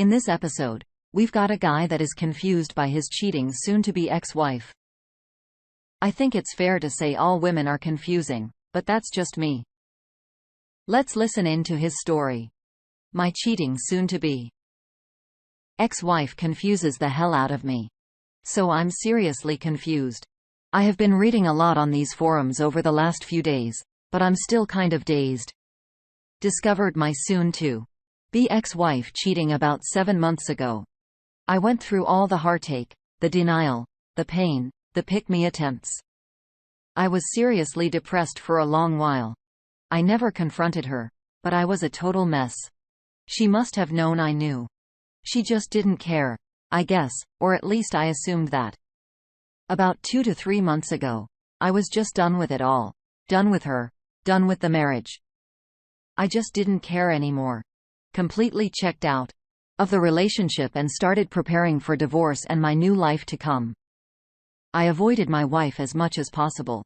In this episode, we've got a guy that is confused by his cheating soon-to-be ex-wife. I think it's fair to say all women are confusing, but that's just me. Let's listen in to his story. My cheating soon-to-be ex-wife confuses the hell out of me. So I'm seriously confused. I have been reading a lot on these forums over the last few days, but I'm still kind of dazed. Discovered my soon-to-be ex-wife cheating about 7 months ago. I went through all the heartache, the denial, the pain, the pick-me attempts. I was seriously depressed for a long while. I never confronted her, but I was a total mess. She must have known I knew. She just didn't care, I guess, or at least I assumed that. About 2 to 3 months ago, I was just done with it all. Done with her. Done with the marriage. I just didn't care anymore. Completely checked out of the relationship and started preparing for divorce and my new life to come. I avoided my wife as much as possible.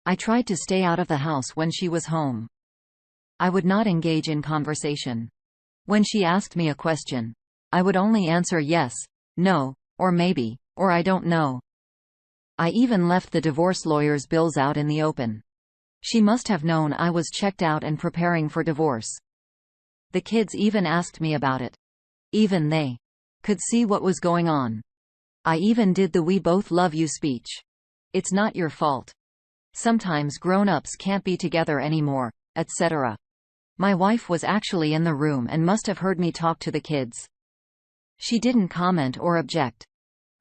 I tried to stay out of the house when she was home. I would not engage in conversation. When she asked me a question, I would only answer yes, no, or maybe, or I don't know. I even left the divorce lawyer's bills out in the open. She must have known I was checked out and preparing for divorce. The kids even asked me about it. Even they could see what was going on. I even did the "we both love you" speech. It's not your fault. Sometimes grown-ups can't be together anymore, etc. My wife was actually in the room and must have heard me talk to the kids. She didn't comment or object.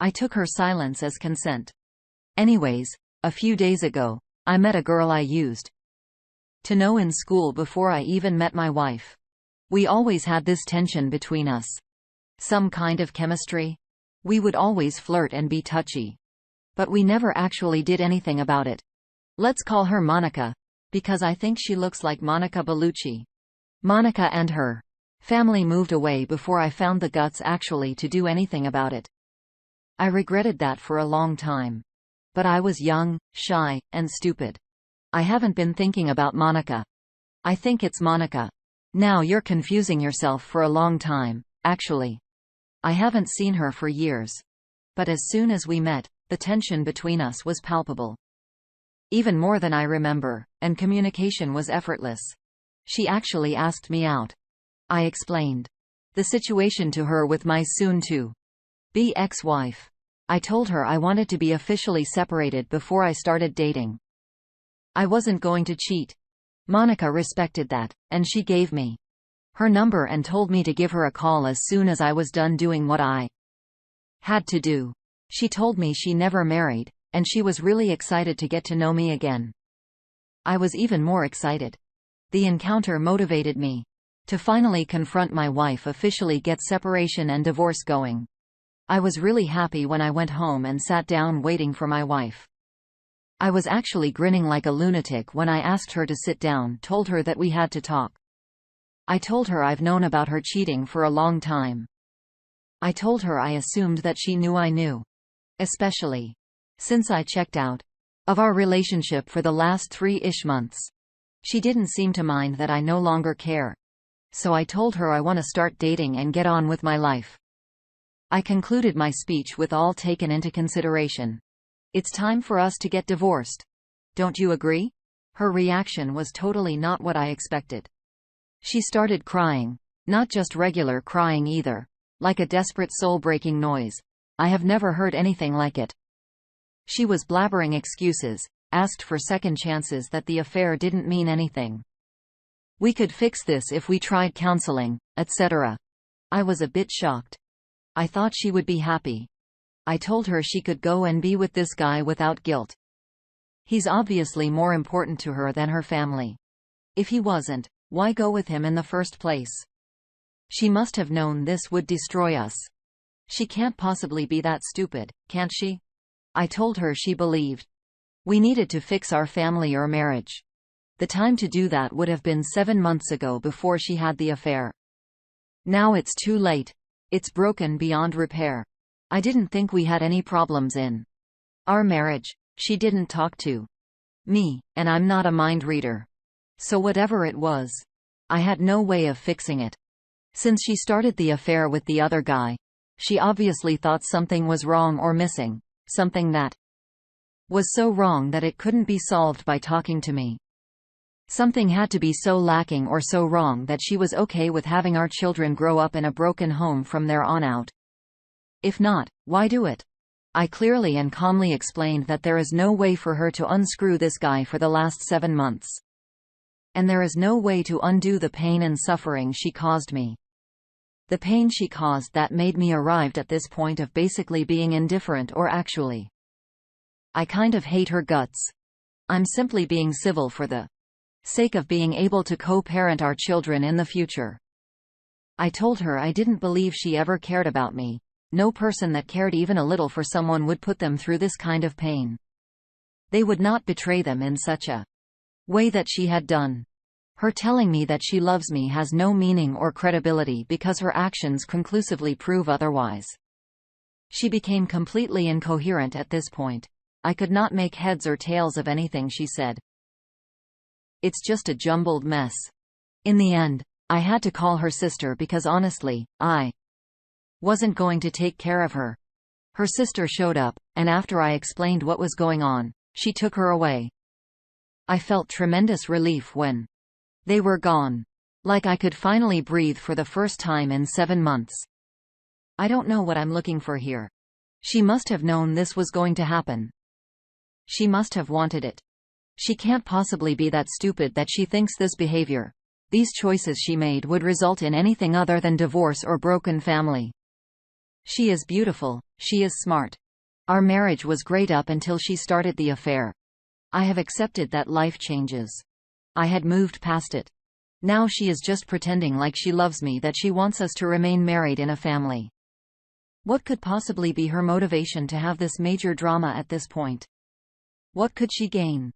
I took her silence as consent. Anyways, a few days ago, I met a girl I used to know in school before I even met my wife. We always had this tension between us. Some kind of chemistry. We would always flirt and be touchy. But we never actually did anything about it. Let's call her Monica, because I think she looks like Monica Bellucci. Monica and her family moved away before I found the guts actually to do anything about it. I regretted that for a long time. But I was young, shy, and stupid. I haven't been thinking about Monica. I think it's Monica. Now you're confusing yourself for a long time, actually. I haven't seen her for years. But as soon as we met, the tension between us was palpable. Even more than I remember, and communication was effortless. She actually asked me out. I explained the situation to her with my soon-to-be ex-wife. I told her I wanted to be officially separated before I started dating. I wasn't going to cheat. Monica respected that, and she gave me her number and told me to give her a call as soon as I was done doing what I had to do. She told me she never married, and she was really excited to get to know me again. I was even more excited. The encounter motivated me to finally confront my wife, officially get separation and divorce going. I was really happy when I went home and sat down waiting for my wife. I was actually grinning like a lunatic when I asked her to sit down, told her that we had to talk. I told her I've known about her cheating for a long time. I told her I assumed that she knew I knew. Especially since I checked out of our relationship for the last 3-ish months. She didn't seem to mind that I no longer care. So I told her I want to start dating and get on with my life. I concluded my speech with all taken into consideration. It's time for us to get divorced. Don't you agree? Her reaction was totally not what I expected. She started crying. Not just regular crying either. Like a desperate soul-breaking noise. I have never heard anything like it. She was blabbering excuses, asked for second chances, that the affair didn't mean anything. We could fix this if we tried counseling, etc. I was a bit shocked. I thought she would be happy. I told her she could go and be with this guy without guilt. He's obviously more important to her than her family. If he wasn't, why go with him in the first place? She must have known this would destroy us. She can't possibly be that stupid, can't she? I told her she believed we needed to fix our family or marriage. The time to do that would have been 7 months ago, before she had the affair. Now it's too late. It's broken beyond repair. I didn't think we had any problems in our marriage. She didn't talk to me, and I'm not a mind reader. So whatever it was, I had no way of fixing it. Since she started the affair with the other guy, she obviously thought something was wrong or missing, something that was so wrong that it couldn't be solved by talking to me. Something had to be so lacking or so wrong that she was okay with having our children grow up in a broken home from there on out. If not, why do it? I clearly and calmly explained that there is no way for her to unscrew this guy for the last 7 months. And there is no way to undo the pain and suffering she caused me. The pain she caused that made me arrived at this point of basically being indifferent or actually. I kind of hate her guts. I'm simply being civil for the sake of being able to co-parent our children in the future. I told her I didn't believe she ever cared about me. No person that cared even a little for someone would put them through this kind of pain. They would not betray them in such a way that she had done. Her telling me that she loves me has no meaning or credibility because her actions conclusively prove otherwise. She became completely incoherent at this point. I could not make heads or tails of anything she said. It's just a jumbled mess. In the end, I had to call her sister because honestly, I wasn't going to take care of her. Her sister showed up, and after I explained what was going on, she took her away. I felt tremendous relief when they were gone. Like I could finally breathe for the first time in 7 months. I don't know what I'm looking for here. She must have known this was going to happen. She must have wanted it. She can't possibly be that stupid that she thinks this behavior, these choices she made would result in anything other than divorce or broken family. She is beautiful, she is smart. Our marriage was great up until she started the affair. I have accepted that life changes. I had moved past it. Now she is just pretending like she loves me, that she wants us to remain married in a family. What could possibly be her motivation to have this major drama at this point? What could she gain?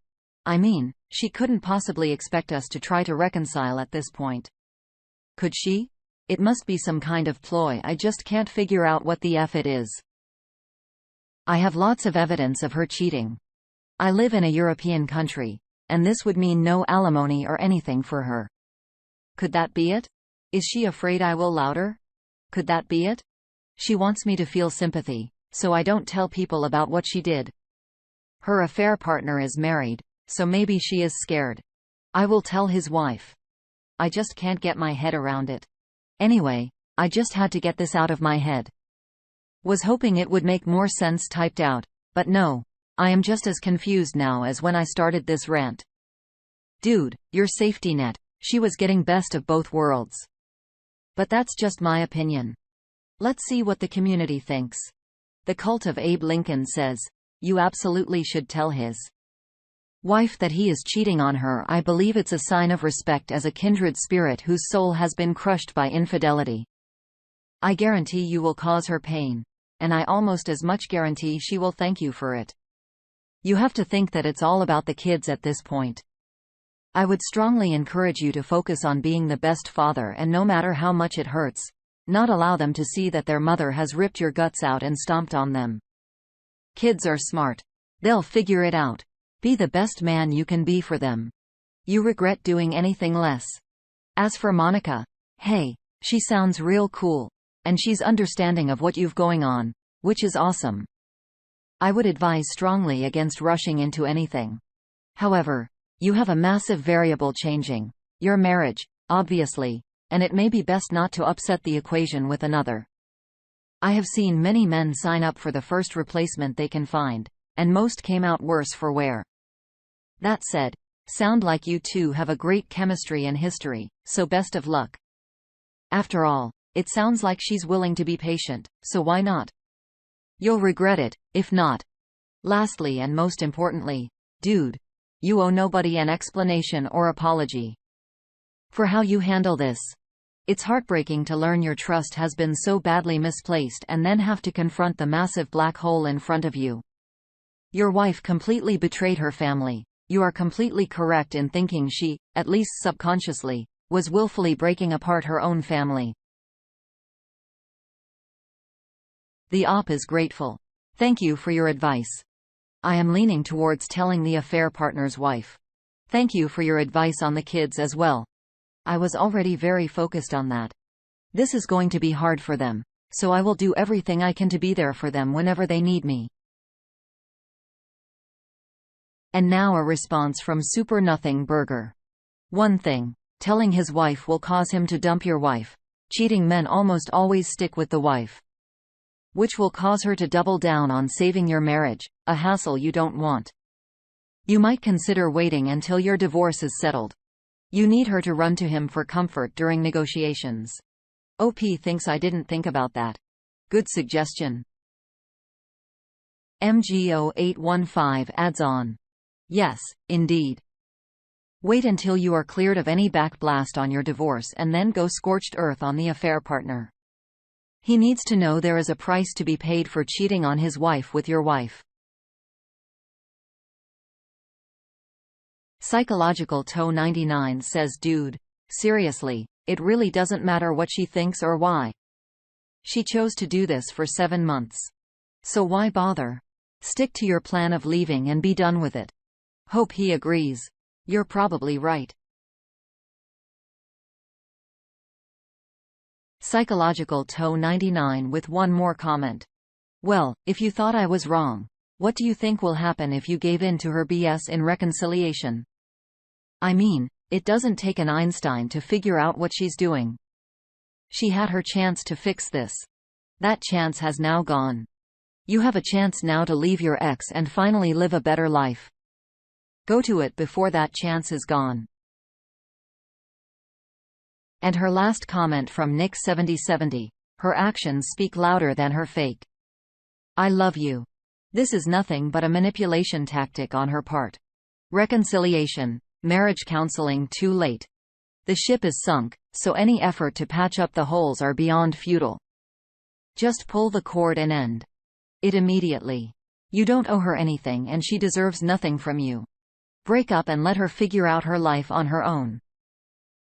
I mean, she couldn't possibly expect us to try to reconcile at this point. Could she? It must be some kind of ploy. I just can't figure out what the F it is. I have lots of evidence of her cheating. I live in a European country, and this would mean no alimony or anything for her. Could that be it? Is she afraid I will louder? Could that be it? She wants me to feel sympathy, so I don't tell people about what she did. Her affair partner is married, so maybe she is scared. I will tell his wife. I just can't get my head around it. Anyway, I just had to get this out of my head. Was hoping it would make more sense typed out, but no. I am just as confused now as when I started this rant. Dude, your safety net. She was getting best of both worlds. But that's just my opinion. Let's see what the community thinks. The Cult of Abe Lincoln says, you absolutely should tell his wife that he is cheating on her. I believe it's a sign of respect as a kindred spirit whose soul has been crushed by infidelity. I guarantee you will cause her pain, and I almost as much guarantee she will thank you for it. You have to think that it's all about the kids at this point. I would strongly encourage you to focus on being the best father, and no matter how much it hurts, not allow them to see that their mother has ripped your guts out and stomped on them. Kids are smart. They'll figure it out. Be the best man you can be for them. You regret doing anything less. As for Monica, hey, she sounds real cool, and she's understanding of what you've going on, which is awesome. I would advise strongly against rushing into anything. However, you have a massive variable changing, your marriage, obviously, and it may be best not to upset the equation with another. I have seen many men sign up for the first replacement they can find, and most came out worse for wear. That said, sound like you two have a great chemistry and history, so best of luck. After all, it sounds like she's willing to be patient, so why not? You'll regret it, if not. Lastly and most importantly, dude, you owe nobody an explanation or apology for how you handle this. It's heartbreaking to learn your trust has been so badly misplaced and then have to confront the massive black hole in front of you. Your wife completely betrayed her family. You are completely correct in thinking she, at least subconsciously, was willfully breaking apart her own family. The op is grateful. Thank you for your advice. I am leaning towards telling the affair partner's wife. Thank you for your advice on the kids as well. I was already very focused on that. This is going to be hard for them, so I will do everything I can to be there for them whenever they need me. And now a response from Super Nothing Burger. One thing. Telling his wife will cause him to dump your wife. Cheating men almost always stick with the wife, which will cause her to double down on saving your marriage, a hassle you don't want. You might consider waiting until your divorce is settled. You need her to run to him for comfort during negotiations. OP thinks I didn't think about that. Good suggestion. MGO815 adds on. Yes, indeed. Wait until you are cleared of any backblast on your divorce and then go scorched earth on the affair partner. He needs to know there is a price to be paid for cheating on his wife with your wife. Psychological Toe 99 says, dude, seriously, it really doesn't matter what she thinks or why. She chose to do this for 7 months. So why bother? Stick to your plan of leaving and be done with it. Hope he agrees. You're probably right. Psychological Toe 99 with one more comment. Well, if you thought I was wrong, what do you think will happen if you gave in to her BS in reconciliation? I mean, it doesn't take an Einstein to figure out what she's doing. She had her chance to fix this. That chance has now gone. You have a chance now to leave your ex and finally live a better life. Go to it before that chance is gone. And her last comment from Nick7070. Her actions speak louder than her fake. I love you. This is nothing but a manipulation tactic on her part. Reconciliation. Marriage counseling too late. The ship is sunk, so any effort to patch up the holes are beyond futile. Just pull the cord and end it immediately. You don't owe her anything and she deserves nothing from you. Break up and let her figure out her life on her own.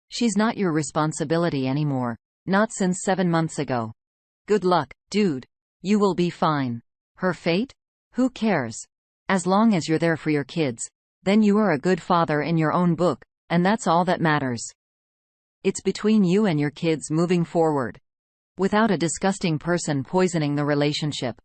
She's not your responsibility anymore, not since 7 months ago. Good luck, dude. You will be fine. Her fate? Who cares? As long as you're there for your kids, then you are a good father in your own book, and that's all that matters. It's between you and your kids moving forward. Without a disgusting person poisoning the relationship.